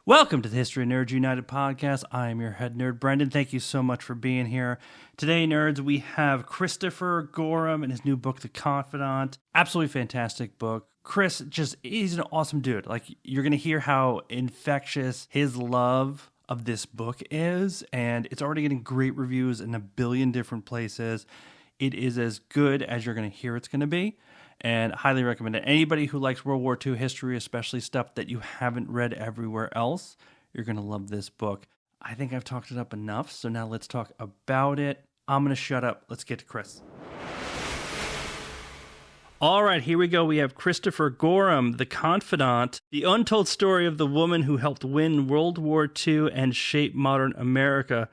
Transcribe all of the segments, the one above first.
Welcome to the History of Nerds United podcast. I am your head nerd, Brendan. Thank you so much for being here. Today, nerds, we have Christopher Gorham and his new book, The Confidante. Absolutely fantastic book. Chris, he's an awesome dude. Like, you're going to hear how infectious his love of this book is, and it's already getting great reviews in a billion different places. It is as good as you're going to hear it's going to be. And highly recommend it. Anybody who likes World War II history, especially stuff that you haven't read everywhere else, you're going to love this book. I think I've talked it up enough, so now let's talk about it. I'm going to shut up. Let's get to Chris. All right, here we go. We have Christopher Gorham, The Confidante, the untold story of the woman who helped win World War II and shape modern America.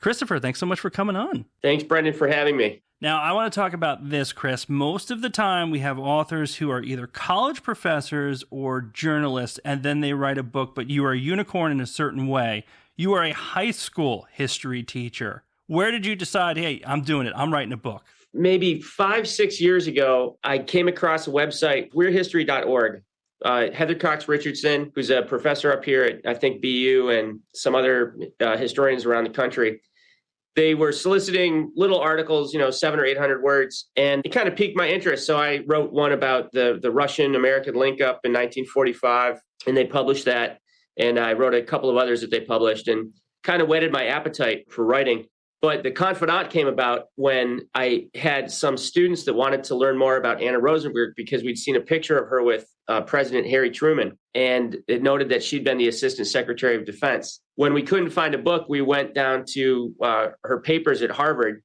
Christopher, thanks so much for coming on. Thanks, Brendan, for having me. Now, I want to talk about this, Chris. Most of the time, we have authors who are either college professors or journalists, and then they write a book, but you are a unicorn in a certain way. You are a high school history teacher. Where did you decide, hey, I'm doing it, I'm writing a book? Maybe 5-6 years ago, I came across a website, weirhistory.org. Heather Cox Richardson, who's a professor up here at, I think, BU and some other historians around the country, they were soliciting little articles, 700 or 800 words, and it kind of piqued my interest. So I wrote one about the Russian-American link-up in 1945, and they published that. And I wrote a couple of others that they published and kind of whetted my appetite for writing. But the Confidante came about when I had some students that wanted to learn more about Anna Rosenberg because we'd seen a picture of her with President Harry Truman, and it noted that she'd been the Assistant Secretary of Defense. When we couldn't find a book, we went down to her papers at Harvard,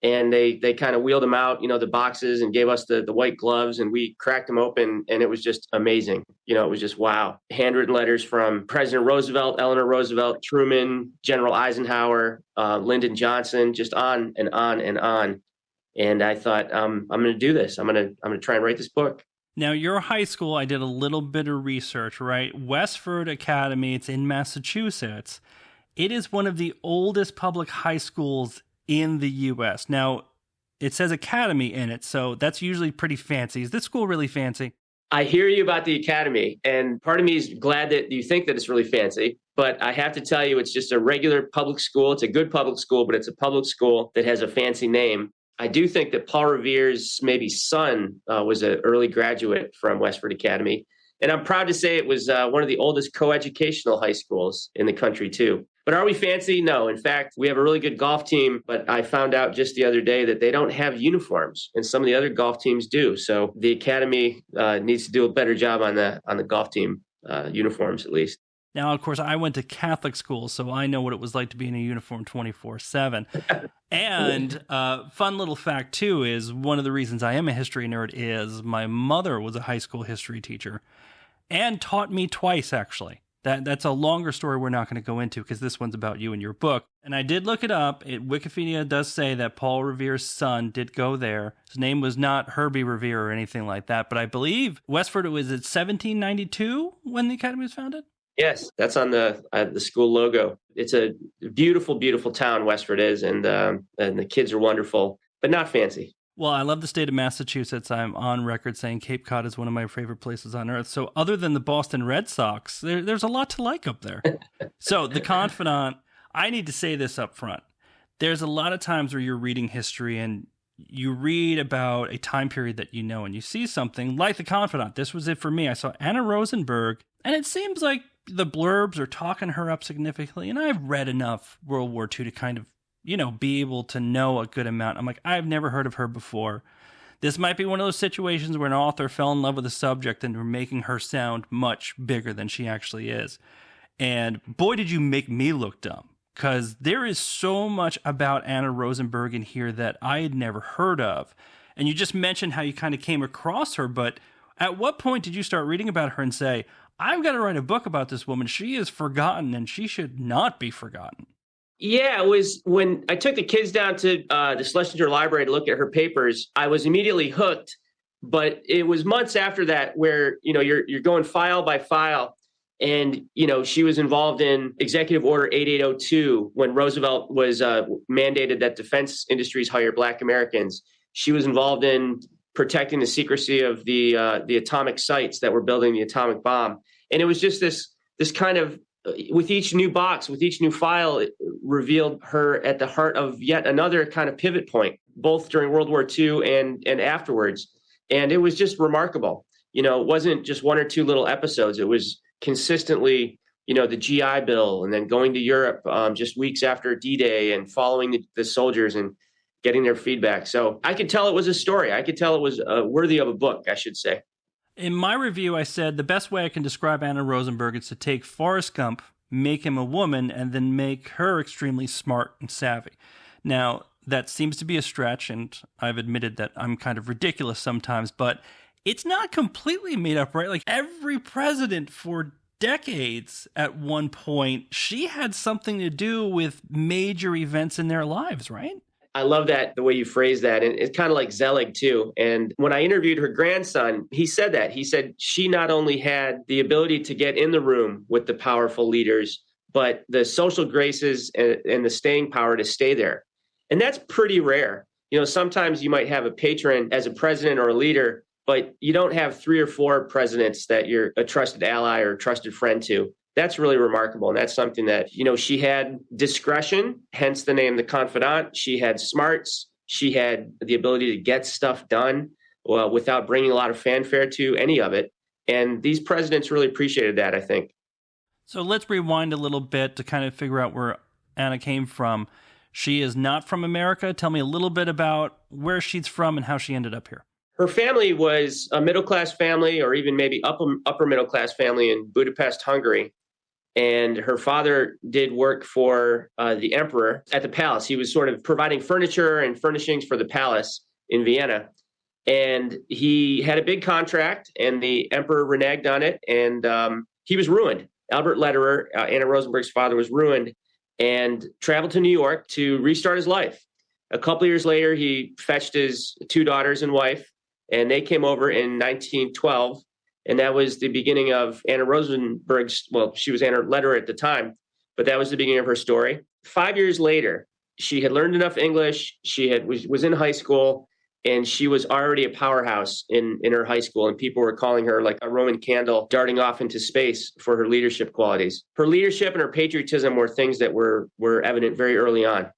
and they kind of wheeled them out, the boxes, and gave us the white gloves, and we cracked them open, and it was just amazing. It was just wow. Handwritten letters from President Roosevelt, Eleanor Roosevelt, Truman, General Eisenhower, Lyndon Johnson, just on and on and on. And I thought, I'm going to do this. I'm going to try and write this book. Now, your high school, I did a little bit of research, right? Westford Academy, it's in Massachusetts. It is one of the oldest public high schools in the U.S. Now, it says academy in it, so that's usually pretty fancy. Is this school really fancy? I hear you about the academy, and part of me is glad that you think that it's really fancy, but I have to tell you, it's just a regular public school. It's a good public school, but it's a public school that has a fancy name. I do think that Paul Revere's maybe son was an early graduate from Westford Academy. And I'm proud to say it was one of the oldest coeducational high schools in the country, too. But are we fancy? No. In fact, we have a really good golf team, but I found out just the other day that they don't have uniforms, and some of the other golf teams do. So the academy needs to do a better job on the golf team uniforms, at least. Now, of course, I went to Catholic school, so I know what it was like to be in a uniform 24/7. And fun little fact, too, is one of the reasons I am a history nerd is my mother was a high school history teacher and taught me twice, actually. That's a longer story we're not going to go into because this one's about you and your book. And I did look it up. Wikipedia does say that Paul Revere's son did go there. His name was not Herbie Revere or anything like that, but I believe Westford was at 1792 when the academy was founded? Yes, that's on the school logo. It's a beautiful, beautiful town, Westford is, and the kids are wonderful, but not fancy. Well, I love the state of Massachusetts. I'm on record saying Cape Cod is one of my favorite places on earth. So other than the Boston Red Sox, there's a lot to like up there. So The Confidante, I need to say this up front. There's a lot of times where you're reading history and you read about a time period that you know, and you see something like The Confidante. This was it for me. I saw Anna Rosenberg, and it seems like the blurbs are talking her up significantly. And I've read enough World War II to kind of, be able to know a good amount. I'm like, I've never heard of her before. This might be one of those situations where an author fell in love with a subject and were making her sound much bigger than she actually is. And boy, did you make me look dumb, because there is so much about Anna Rosenberg in here that I had never heard of. And you just mentioned how you kind of came across her, but at what point did you start reading about her and say, I've got to write a book about this woman. She is forgotten and she should not be forgotten? Yeah, it was when I took the kids down to the Schlesinger Library to look at her papers. I was immediately hooked, but it was months after that where, you're going file by file. And, she was involved in Executive Order 8802 when Roosevelt was mandated that defense industries hire Black Americans. She was involved in protecting the secrecy of the atomic sites that were building the atomic bomb. And it was just this kind of with each new box, with each new file, it revealed her at the heart of yet another kind of pivot point, both during World War II and afterwards. And it was just remarkable. It wasn't just one or two little episodes. It was consistently, the GI Bill, and then going to Europe just weeks after D-Day and following the soldiers and getting their feedback. So I could tell it was a story. I could tell it was worthy of a book, I should say. In my review, I said the best way I can describe Anna Rosenberg is to take Forrest Gump, make him a woman, and then make her extremely smart and savvy. Now, that seems to be a stretch, and I've admitted that I'm kind of ridiculous sometimes, but it's not completely made up, right? Like every president for decades at one point, she had something to do with major events in their lives, right? I love that, the way you phrase that. And it's kind of like Zelig, too. And when I interviewed her grandson, he said that. He said she not only had the ability to get in the room with the powerful leaders, but the social graces and the staying power to stay there. And that's pretty rare. Sometimes you might have a patron as a president or a leader, but you don't have 3 or 4 presidents that you're a trusted ally or a trusted friend to. That's really remarkable. And that's something that, she had discretion, hence the name, the Confidante. She had smarts. She had the ability to get stuff done without bringing a lot of fanfare to any of it. And these presidents really appreciated that, I think. So let's rewind a little bit to kind of figure out where Anna came from. She is not from America. Tell me a little bit about where she's from and how she ended up here. Her family was a middle-class family, or even maybe upper middle-class family in Budapest, Hungary. And her father did work for the emperor at the palace. He was sort of providing furniture and furnishings for the palace in Vienna. And he had a big contract, and the emperor reneged on it, and he was ruined. Albert Lederer, Anna Rosenberg's father, was ruined and traveled to New York to restart his life. A couple of years later, he fetched his 2 daughters and wife, and they came over in 1912. And that was the beginning of Anna Rosenberg's, well, she was Anna Lederer at the time, but that was the beginning of her story. 5 years later, she had learned enough English. She was in high school, and she was already a powerhouse in her high school. And people were calling her like a Roman candle darting off into space for her leadership qualities. Her leadership and her patriotism were things that were evident very early on.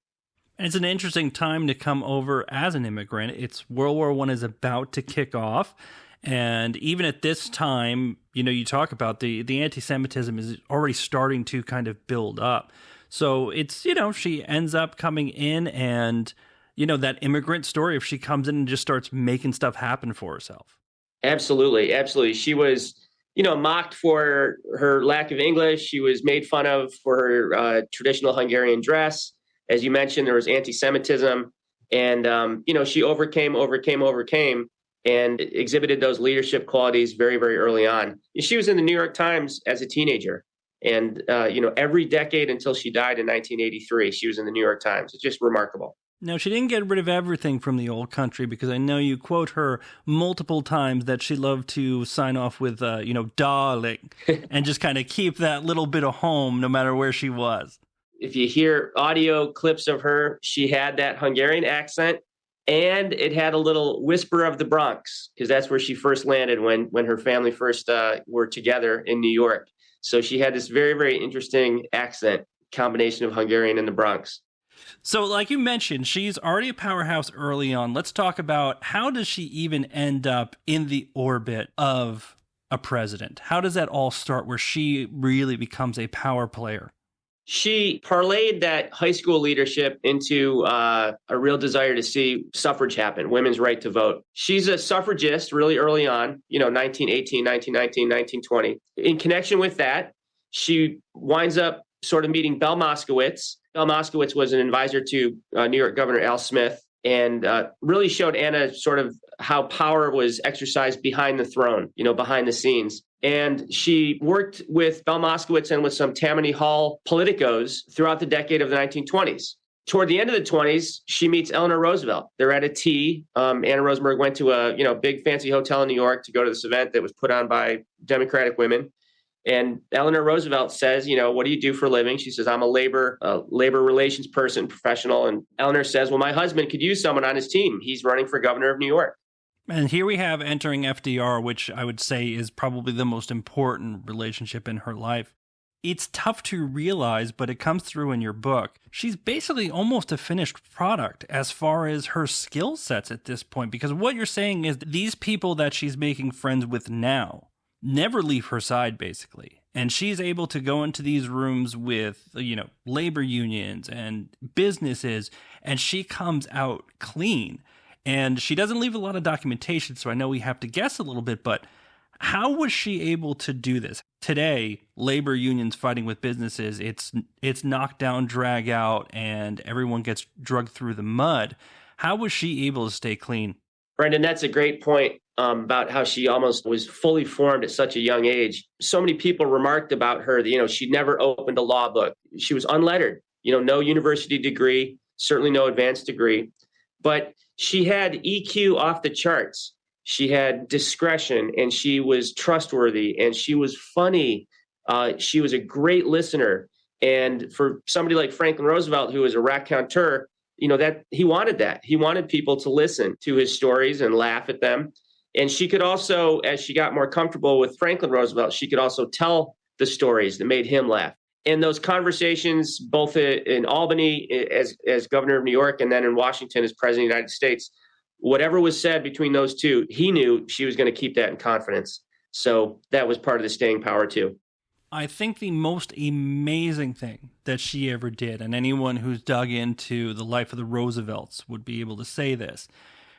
And it's an interesting time to come over as an immigrant. It's World War I is about to kick off. And even at this time, you talk about the anti-Semitism is already starting to kind of build up. So it's, she ends up coming in and, that immigrant story, if she comes in and just starts making stuff happen for herself. Absolutely. Absolutely. She was, mocked for her lack of English. She was made fun of for her traditional Hungarian dress. As you mentioned, there was anti-Semitism. And, she overcame and exhibited those leadership qualities very, very early on. She was in the New York Times as a teenager. And, every decade until she died in 1983, she was in the New York Times. It's just remarkable. Now, she didn't get rid of everything from the old country, because I know you quote her multiple times that she loved to sign off with, darling, and just kind of keep that little bit of home no matter where she was. If you hear audio clips of her, she had that Hungarian accent. And it had a little whisper of the Bronx, because that's where she first landed when her family first were together in New York. So she had this very, very interesting accent, combination of Hungarian and the Bronx. So like you mentioned, she's already a powerhouse early on. Let's talk about how does she even end up in the orbit of a president? How does that all start where she really becomes a power player? She parlayed that high school leadership into a real desire to see suffrage happen, women's right to vote. She's a suffragist really early on, 1918, 1919, 1920. In connection with that, she winds up sort of meeting Belle Moskowitz. Belle Moskowitz was an advisor to New York Governor Al Smith, and really showed Anna sort of how power was exercised behind the throne, behind the scenes. And she worked with Belle Moskowitz and with some Tammany Hall politicos throughout the decade of the 1920s. Toward the end of the 20s, she meets Eleanor Roosevelt. They're at a tea. Anna Rosenberg went to a big fancy hotel in New York to go to this event that was put on by Democratic women. And Eleanor Roosevelt says, what do you do for a living? She says, I'm a labor relations person, professional. And Eleanor says, well, my husband could use someone on his team. He's running for governor of New York. And here we have entering FDR, which I would say is probably the most important relationship in her life. it's tough to realize, but it comes through in your book. She's basically almost a finished product as far as her skill sets at this point, because what you're saying is these people that she's making friends with now never leave her side, basically. And she's able to go into these rooms with, labor unions and businesses, and she comes out clean. And she doesn't leave a lot of documentation, so I know we have to guess a little bit, but how was she able to do this? Today, labor unions fighting with businesses, it's knock down, drag out, and everyone gets drugged through the mud. How was she able to stay clean? Brendan, that's a great point about how she almost was fully formed at such a young age. So many people remarked about her that, she never opened a law book. She was unlettered, no university degree, certainly no advanced degree, but she had EQ off the charts. She had discretion, and she was trustworthy, and she was funny. She was a great listener. And for somebody like Franklin Roosevelt, who was a raconteur, that he wanted that. He wanted people to listen to his stories and laugh at them. And she could also, as she got more comfortable with Franklin Roosevelt, she could also tell the stories that made him laugh. And those conversations, both in Albany as governor of New York and then in Washington as president of the United States, whatever was said between those two, he knew she was going to keep that in confidence. So that was part of the staying power too. I think the most amazing thing that she ever did, and anyone who's dug into the life of the Roosevelts would be able to say this,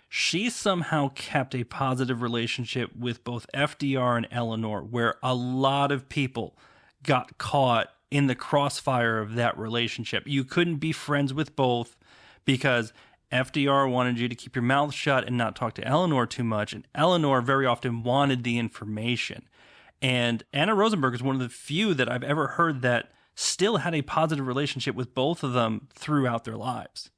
she somehow kept a positive relationship with both FDR and Eleanor, where a lot of people got caught in the crossfire of that relationship. You couldn't be friends with both because FDR wanted you to keep your mouth shut and not talk to Eleanor too much, and Eleanor very often wanted the information. And Anna Rosenberg is one of the few that I've ever heard that still had a positive relationship with both of them throughout their lives.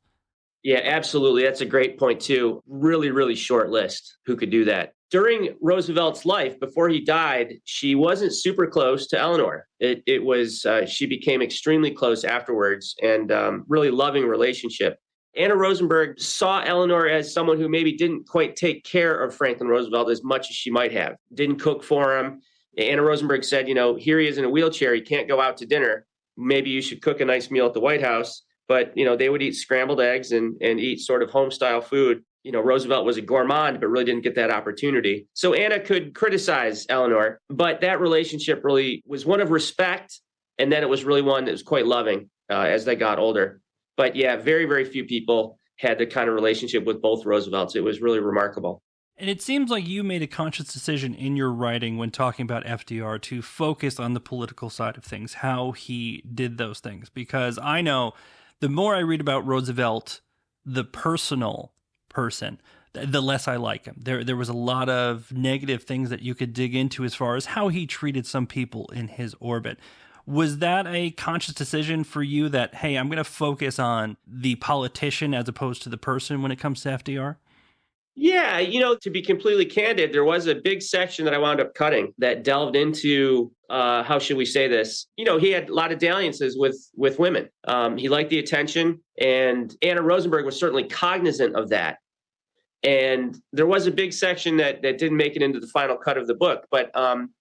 Yeah, absolutely. That's a great point too. Really, really short list who could do that. During Roosevelt's life, before he died, she wasn't super close to Eleanor. She became extremely close afterwards, and really loving relationship. Anna Rosenberg saw Eleanor as someone who maybe didn't quite take care of Franklin Roosevelt as much as she might have. Didn't cook for him. Anna Rosenberg said, here he is in a wheelchair. He can't go out to dinner. Maybe you should cook a nice meal at the White House. But, they would eat scrambled eggs and eat sort of home-style food. Roosevelt was a gourmand, but really didn't get that opportunity. So Anna could criticize Eleanor, but that relationship really was one of respect. And then it was really one that was quite loving as they got older. But yeah, very, very few people had the kind of relationship with both Roosevelts. It was really remarkable. And it seems like you made a conscious decision in your writing when talking about FDR to focus on the political side of things, how he did those things. Because I know the more I read about Roosevelt, the personal person, the less I like him. There was a lot of negative things that you could dig into as far as how he treated some people in his orbit. Was that a conscious decision for you that, hey, I'm going to focus on the politician as opposed to the person when it comes to FDR? Yeah, to be completely candid, there was a big section that I wound up cutting that delved into, how should we say this? He had a lot of dalliances with women. He liked the attention, and Anna Rosenberg was certainly cognizant of that. And there was a big section that didn't make it into the final cut of the book. But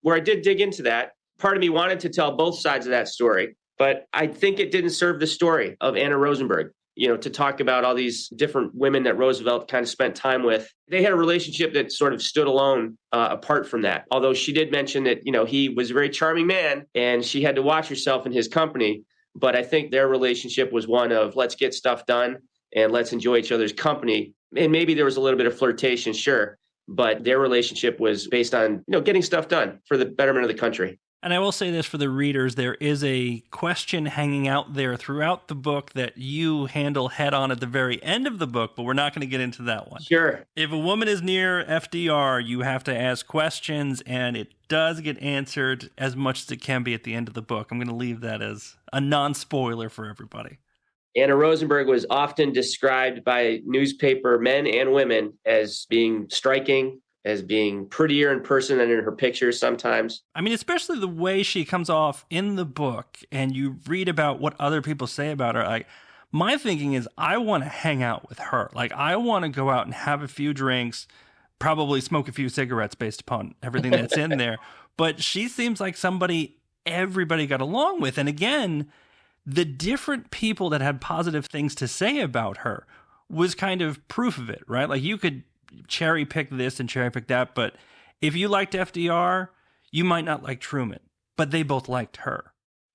where I did dig into that, part of me wanted to tell both sides of that story. But I think it didn't serve the story of Anna Rosenberg, to talk about all these different women that Roosevelt kind of spent time with. They had a relationship that sort of stood alone apart from that. Although she did mention that, he was a very charming man and she had to watch herself in his company. But I think their relationship was one of let's get stuff done and let's enjoy each other's company. And maybe there was a little bit of flirtation, sure. But their relationship was based on, getting stuff done for the betterment of the country. And I will say this for the readers, there is a question hanging out there throughout the book that you handle head on at the very end of the book, but we're not going to get into that one. Sure. If a woman is near FDR, you have to ask questions, and it does get answered as much as it can be at the end of the book. I'm going to leave that as a non-spoiler for everybody. Anna Rosenberg was often described by newspaper men and women as being striking, as being prettier in person than in her pictures sometimes. I mean, especially the way she comes off in the book and you read about what other people say about her. My thinking is I want to hang out with her. I want to go out and have a few drinks, probably smoke a few cigarettes based upon everything that's in there. But she seems like somebody everybody got along with. And again, the different people that had positive things to say about her was kind of proof of it, right? Like you could cherry pick this and cherry pick that, but if you liked FDR, you might not like Truman, but they both liked her.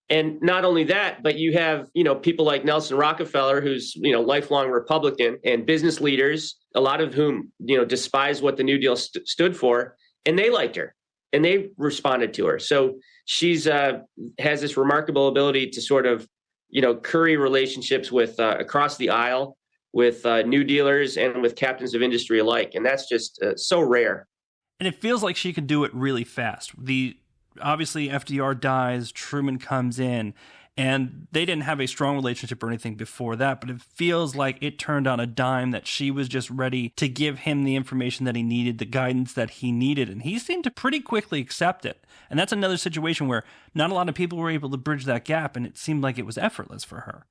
And not only that, but you have, people like Nelson Rockefeller, who's, lifelong Republican, and business leaders, a lot of whom, despise what the New Deal stood for, and they liked her and they responded to her. So she's has this remarkable ability to sort of, curry relationships with across the aisle with New Dealers and with captains of industry alike. And that's just so rare. And it feels like she can do it really fast. Obviously, FDR dies, Truman comes in, and they didn't have a strong relationship or anything before that, but it feels like it turned on a dime that she was just ready to give him the information that he needed, the guidance that he needed, and he seemed to pretty quickly accept it. And that's another situation where not a lot of people were able to bridge that gap, and it seemed like it was effortless for her.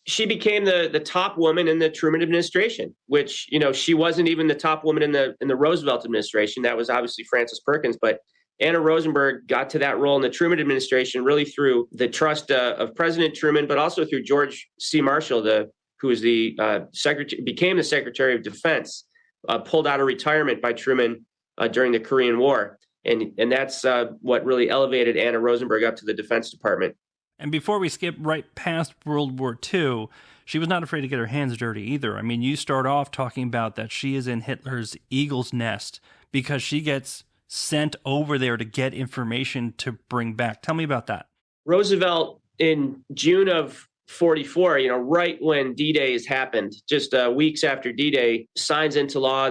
She became the top woman in the Truman administration, which, she wasn't even the top woman in the Roosevelt administration. That was obviously Frances Perkins, but Anna Rosenberg got to that role in the Truman administration really through the trust of President Truman, but also through George C. Marshall, who was became the Secretary of Defense, pulled out of retirement by Truman during the Korean War. And that's what really elevated Anna Rosenberg up to the Defense Department. And before we skip right past World War II, she was not afraid to get her hands dirty either. I mean, you start off talking about that she is in Hitler's eagle's nest because she gets sent over there to get information to bring back. Tell me about that. Roosevelt, in June of 44, right when D-Day has happened, just weeks after D-Day, signs into law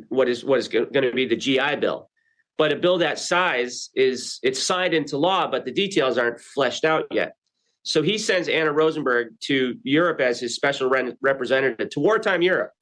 what is going to be the GI Bill. But a bill that size it's signed into law, but the details aren't fleshed out yet. So he sends Anna Rosenberg to Europe as his special representative to wartime Europe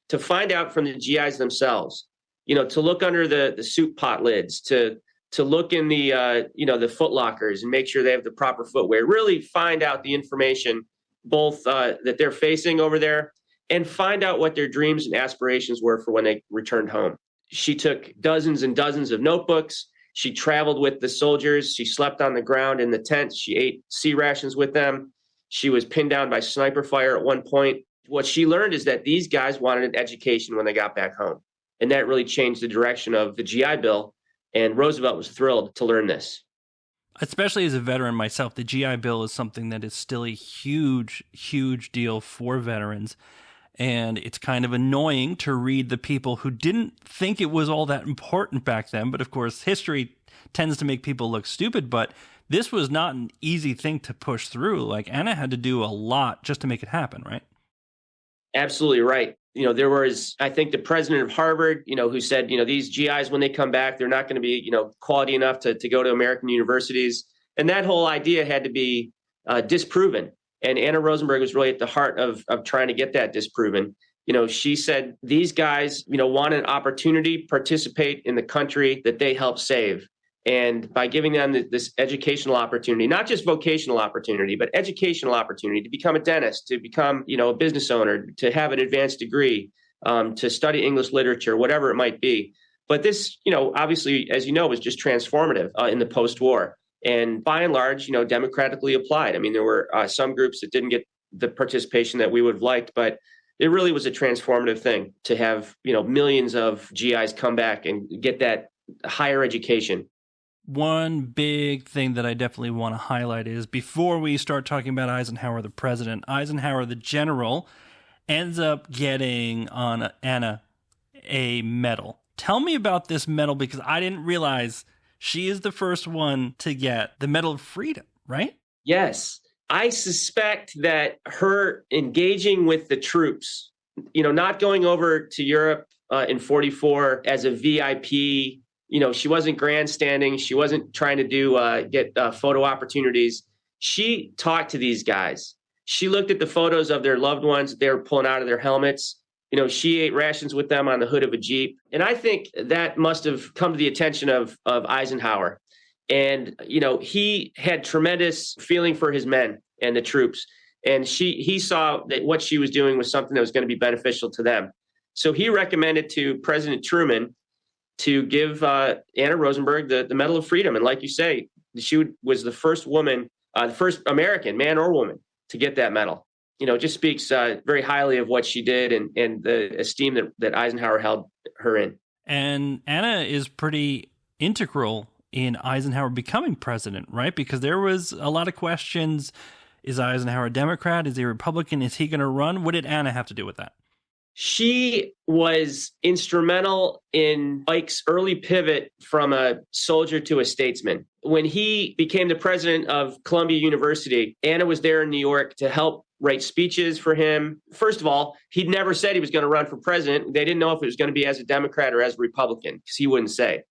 to find out from the GIs themselves, to look under the soup pot lids, to look in the the foot lockers and make sure they have the proper footwear, really find out the information, both that they're facing over there and find out what their dreams and aspirations were for when they returned home. She took dozens and dozens of notebooks. She traveled with the soldiers. She slept on the ground in the tents. She ate sea rations with them. She was pinned down by sniper fire at one point. What she learned is that these guys wanted an education when they got back home. And that really changed the direction of the GI Bill. And Roosevelt was thrilled to learn this. Especially as a veteran myself, the GI Bill is something that is still a huge, huge deal for veterans. And it's kind of annoying to read the people who didn't think it was all that important back then. But of course, history tends to make people look stupid. But this was not an easy thing to push through. Like Anna had to do a lot just to make it happen, right? Absolutely right. There was, I think, the president of Harvard, who said, these GIs, when they come back, they're not going to be, quality enough to go to American universities. And that whole idea had to be disproven. And Anna Rosenberg was really at the heart of trying to get that disproven. She said these guys, want an opportunity to participate in the country that they helped save. And by giving them this educational opportunity, not just vocational opportunity, but educational opportunity to become a dentist, to become, a business owner, to have an advanced degree, to study English literature, whatever it might be. But this, obviously, as you know, was just transformative in the post-war. And by and large, democratically applied. I mean, there were some groups that didn't get the participation that we would have liked, but it really was a transformative thing to have, millions of GIs come back and get that higher education. One big thing that I definitely want to highlight is before we start talking about Eisenhower, the president, Eisenhower, the general, ends up getting on Anna a medal. Tell me about this medal, because I didn't realize she is the first one to get the Medal of Freedom, right? Yes. I suspect that her engaging with the troops, not going over to Europe in 44 as a VIP, she wasn't grandstanding. She wasn't trying to get photo opportunities. She talked to these guys. She looked at the photos of their loved ones that they were pulling out of their helmets. She ate rations with them on the hood of a Jeep. And I think that must have come to the attention of Eisenhower. And, he had tremendous feeling for his men and the troops. And he saw that what she was doing was something that was going to be beneficial to them. So he recommended to President Truman to give Anna Rosenberg the Medal of Freedom. And like you say, She was the first woman, the first American, man or woman, to get that medal. It just speaks very highly of what she did and the esteem that Eisenhower held her in. And Anna is pretty integral in Eisenhower becoming president, right? Because there was a lot of questions. Is Eisenhower a Democrat? Is he a Republican? Is he going to run? What did Anna have to do with that? She was instrumental in Ike's early pivot from a soldier to a statesman. When he became the president of Columbia University, Anna was there in New York to help write speeches for him. First of all, he'd never said he was going to run for president. They didn't know if it was going to be as a Democrat or as a Republican, because he wouldn't say.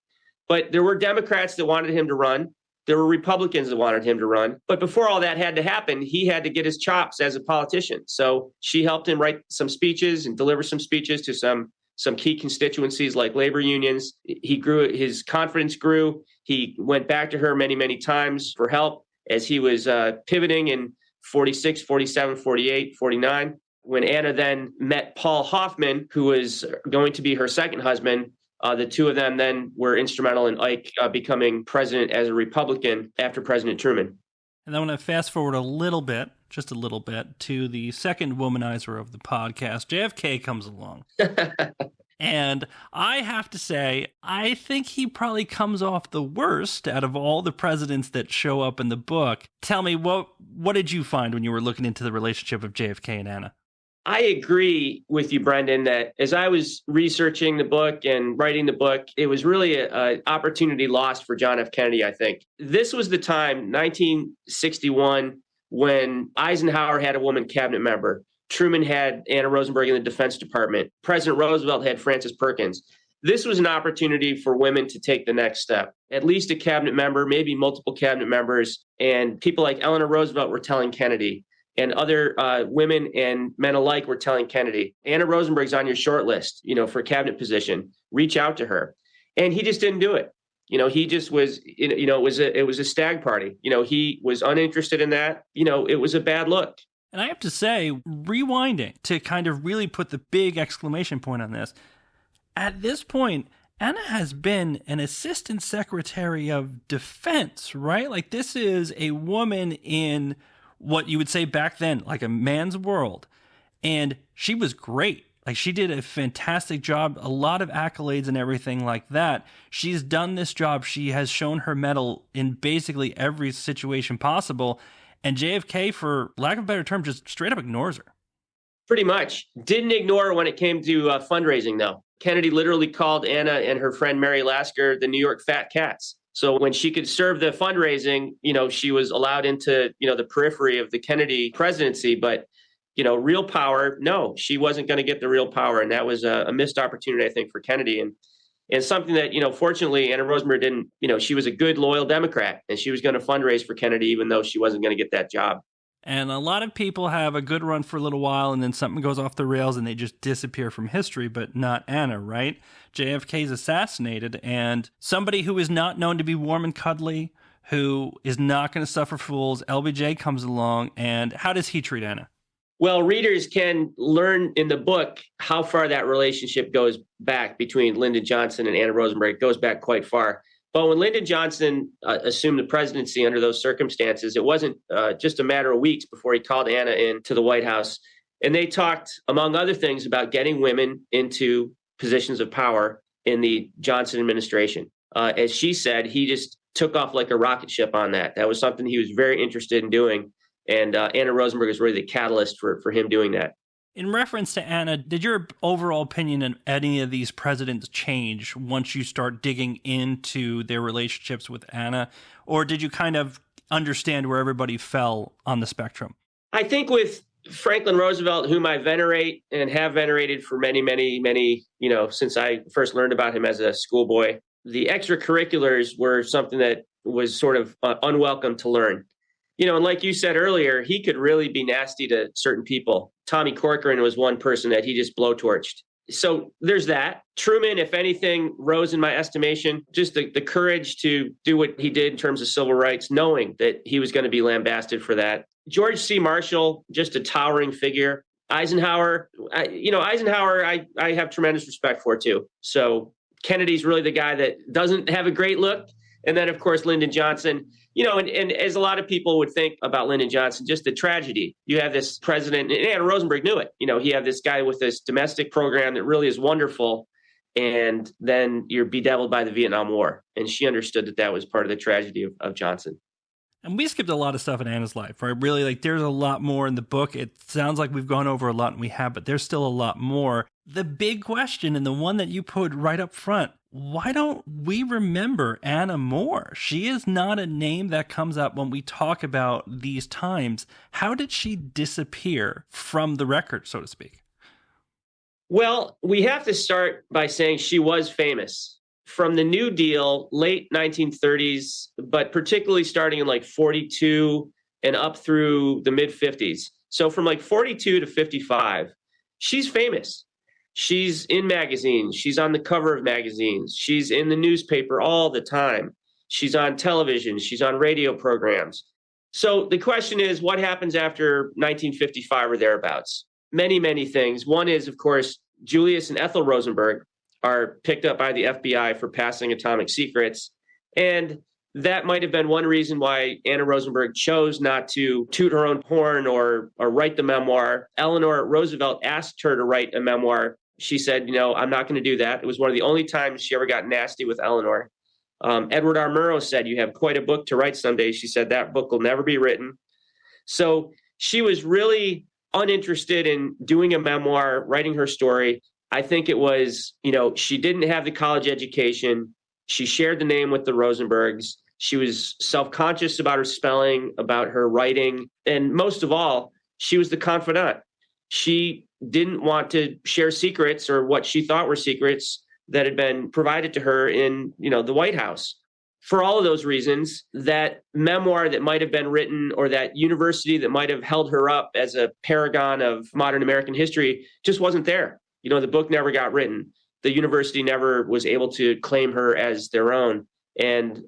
But there were Democrats that wanted him to run. There were Republicans that wanted him to run. But before all that had to happen, he had to get his chops as a politician. So she helped him write some speeches and deliver some speeches to some key constituencies like labor unions. His confidence grew. He went back to her many, many times for help as he was pivoting in 46, 47, 48, 49. When Anna then met Paul Hoffman, who was going to be her second husband, the two of them then were instrumental in Ike becoming president as a Republican after President Truman. And I want to fast forward a little bit, just a little bit, to the second womanizer of the podcast. JFK comes along. And I have to say, I think he probably comes off the worst out of all the presidents that show up in the book. Tell me, what did you find when you were looking into the relationship of JFK and Anna? I agree with you, Brendan, that as I was researching the book and writing the book, it was really an opportunity lost for John F. Kennedy, I think. This was the time, 1961, when Eisenhower had a woman cabinet member. Truman had Anna Rosenberg in the Defense Department. President Roosevelt had Frances Perkins. This was an opportunity for women to take the next step. At least a cabinet member, maybe multiple cabinet members, and people like Eleanor Roosevelt were telling Kennedy. And other women and men alike were telling Kennedy, Anna Rosenberg's on your short list, for cabinet position. Reach out to her. And he just didn't do it. He just was, it was a stag party. He was uninterested in that. It was a bad look. And I have to say, rewinding to kind of really put the big exclamation point on this, at this point, Anna has been an assistant secretary of defense, right? Like, this is a woman in what you would say back then, like a man's world. And she was great. Like, she did a fantastic job, a lot of accolades and everything like that. She's done this job. She has shown her mettle in basically every situation possible. And JFK, for lack of a better term, just straight up ignores her. Pretty much. Didn't ignore her when it came to fundraising, though. Kennedy literally called Anna and her friend Mary Lasker the New York Fat Cats. So when she could serve the fundraising, she was allowed into, the periphery of the Kennedy presidency. But, real power, no, she wasn't going to get the real power. And that was a missed opportunity, I think, for Kennedy. And something that, fortunately, Anna Rosenberg didn't, she was a good, loyal Democrat. And she was going to fundraise for Kennedy, even though she wasn't going to get that job. And a lot of people have a good run for a little while, and then something goes off the rails and they just disappear from history, but not Anna, right? JFK is assassinated, and somebody who is not known to be warm and cuddly, who is not going to suffer fools, LBJ comes along, and how does he treat Anna? Well, readers can learn in the book how far that relationship goes back between Lyndon Johnson and Anna Rosenberg. It goes back quite far. But when Lyndon Johnson assumed the presidency under those circumstances, it wasn't just a matter of weeks before he called Anna into the White House. And they talked, among other things, about getting women into positions of power in the Johnson administration. As she said, he just took off like a rocket ship on that. That was something he was very interested in doing. And Anna Rosenberg is really the catalyst for him doing that. In reference to Anna, did your overall opinion on any of these presidents change once you start digging into their relationships with Anna? Or did you kind of understand where everybody fell on the spectrum? I think with Franklin Roosevelt, whom I venerate and have venerated for many, many, many, since I first learned about him as a schoolboy, the extracurriculars were something that was sort of unwelcome to learn. And like you said earlier, he could really be nasty to certain people. Tommy Corcoran was one person that he just blowtorched. So there's that. Truman, if anything, rose in my estimation. Just the courage to do what he did in terms of civil rights, knowing that he was going to be lambasted for that. George C. Marshall, just a towering figure. Eisenhower, I have tremendous respect for too. So Kennedy's really the guy that doesn't have a great look. And then, of course, Lyndon Johnson, and as a lot of people would think about Lyndon Johnson, just the tragedy. You have this president, and Anna Rosenberg knew it. He had this guy with this domestic program that really is wonderful. And then you're bedeviled by the Vietnam War. And she understood that was part of the tragedy of Johnson. And we skipped a lot of stuff in Anna's life, right? Really, there's a lot more in the book. It sounds like we've gone over a lot, and we have, but there's still a lot more. The big question, and the one that you put right up front, why don't we remember Anna more? She is not a name that comes up when we talk about these times. How did she disappear from the record, so to speak? Well, we have to start by saying she was famous. From the New Deal, late 1930s, but particularly starting in 42 and up through the mid 50s. So from 42 to 55, she's famous. She's in magazines. She's on the cover of magazines. She's in the newspaper all the time. She's on television. She's on radio programs. So the question is, what happens after 1955 or thereabouts? Many, many things. One is, of course, Julius and Ethel Rosenberg are picked up by the FBI for passing atomic secrets. And that might have been one reason why Anna Rosenberg chose not to toot her own horn or write the memoir. Eleanor Roosevelt asked her to write a memoir. She said, I'm not going to do that. It was one of the only times she ever got nasty with Eleanor. Edward R. Murrow said, you have quite a book to write someday. She said, that book will never be written. So she was really uninterested in doing a memoir, writing her story. I think it was, she didn't have the college education. She shared the name with the Rosenbergs. She was self-conscious about her spelling, about her writing. And most of all, she was the confidant. She didn't want to share secrets or what she thought were secrets that had been provided to her in, the White House. For all of those reasons, that memoir that might have been written or that university that might have held her up as a paragon of modern American history just wasn't there. The book never got written. The university never was able to claim her as their own. And,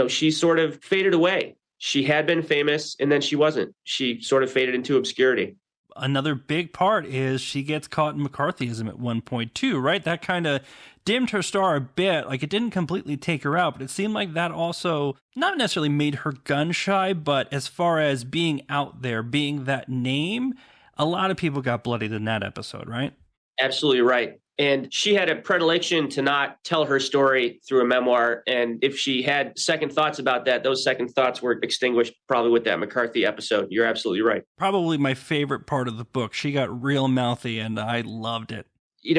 she sort of faded away. She had been famous and then she wasn't. She sort of faded into obscurity. Another big part is she gets caught in McCarthyism at one point too, right? That kind of dimmed her star a bit. It didn't completely take her out, but it seemed like that also not necessarily made her gun shy, but as far as being out there, being that name, a lot of people got bloodied in that episode, right? Absolutely right. And she had a predilection to not tell her story through a memoir. And if she had second thoughts about that, those second thoughts were extinguished probably with that McCarthy episode. You're absolutely right. Probably my favorite part of the book. She got real mouthy and I loved it.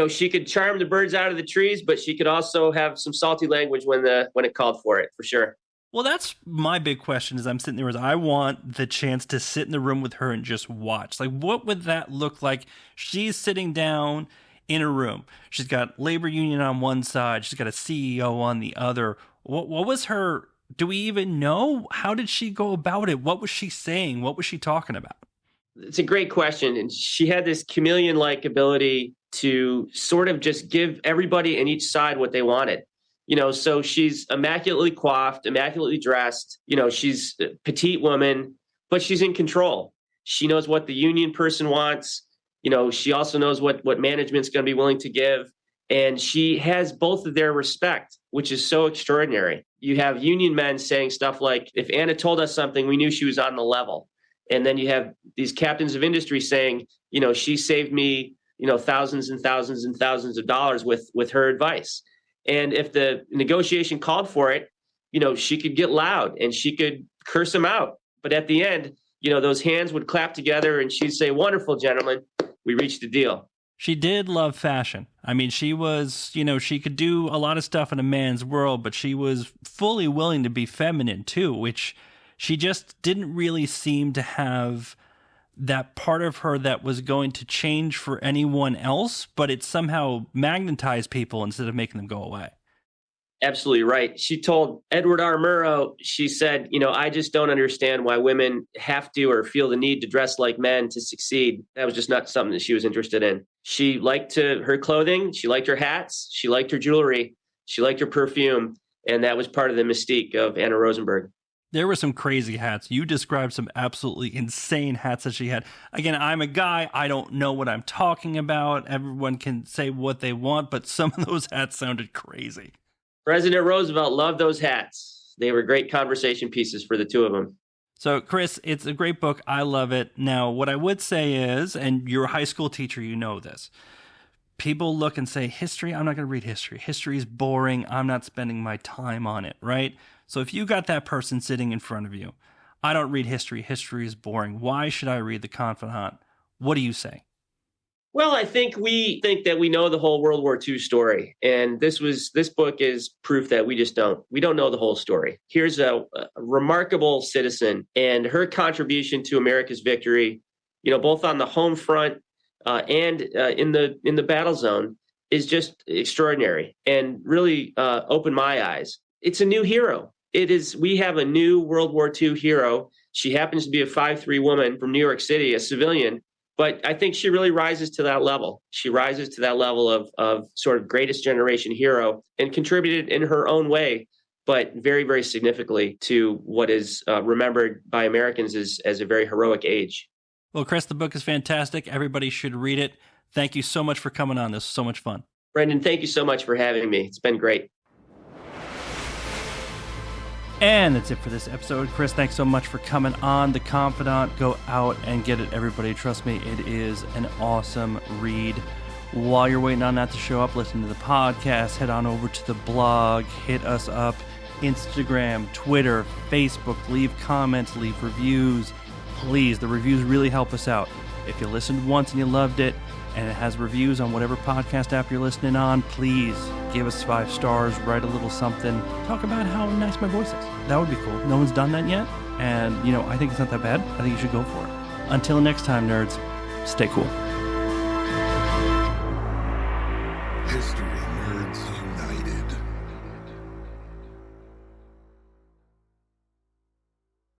She could charm the birds out of the trees, but she could also have some salty language when it called for it, for sure. Well, that's my big question as I'm sitting there is I want the chance to sit in the room with her and just watch. What would that look like? She's sitting down in a room. She's got labor union on one side. She's got a CEO on the other. What was her, do we even know? How did she go about it? What was she saying? What was she talking about? It's a great question. And she had this chameleon-like ability to sort of just give everybody in each side what they wanted. So she's immaculately coiffed, immaculately dressed. She's a petite woman, but she's in control. She knows what the union person wants. She also knows what management's going to be willing to give. And she has both of their respect, which is so extraordinary. You have union men saying stuff like, if Anna told us something, we knew she was on the level. And then you have these captains of industry saying, she saved me, thousands and thousands and thousands of dollars with her advice. And if the negotiation called for it, she could get loud and she could curse him out. But at the end, those hands would clap together and she'd say, wonderful, gentlemen, we reached a deal. She did love fashion. I mean, she was, she could do a lot of stuff in a man's world, but she was fully willing to be feminine too, which she just didn't really seem to have that part of her that was going to change for anyone else, but it somehow magnetized people instead of making them go away. Absolutely right. She told Edward R. Murrow, she said, I just don't understand why women have to or feel the need to dress like men to succeed. That was just not something that she was interested in. She liked her clothing. She liked her hats. She liked her jewelry. She liked her perfume. And that was part of the mystique of Anna Rosenberg. There were some crazy hats. You described some absolutely insane hats that she had. Again, I'm a guy. I don't know what I'm talking about. Everyone can say what they want, but some of those hats sounded crazy. President Roosevelt loved those hats. They were great conversation pieces for the two of them. So, Chris, it's a great book. I love it. Now, what I would say is, and you're a high school teacher, you know this. People look and say, history, I'm not going to read history. History is boring. I'm not spending my time on it, right? So if you got that person sitting in front of you, I don't read history. History is boring. Why should I read The Confidant? What do you say? Well, I think we think that we know the whole World War II story. And this book is proof that we just don't. We don't know the whole story. Here's a remarkable citizen, and her contribution to America's victory, both on the home front and in the battle zone, is just extraordinary and really opened my eyes. It's a new hero. We have a new World War II hero. She happens to be a 5'3" woman from New York City, a civilian. But I think she really rises to that level. She rises to that level of sort of greatest generation hero, and contributed in her own way, but very, very significantly to what is remembered by Americans as a very heroic age. Well, Chris, the book is fantastic. Everybody should read it. Thank you so much for coming on. This was so much fun. Brendan, thank you so much for having me. It's been great. And that's it for this episode. Chris, thanks so much for coming on The Confidant. Go out and get it, everybody. Trust me, it is an awesome read. While you're waiting on that to show up, listen to the podcast, head on over to the blog, hit us up, Instagram, Twitter, Facebook, leave comments, leave reviews. Please, the reviews really help us out. If you listened once and you loved it, and it has reviews on whatever podcast app you're listening on, please give us 5 stars, write a little something, talk about how nice my voice is. That would be cool. No one's done that yet, and I think it's not that bad. I think you should go for it. Until next time, nerds, stay cool.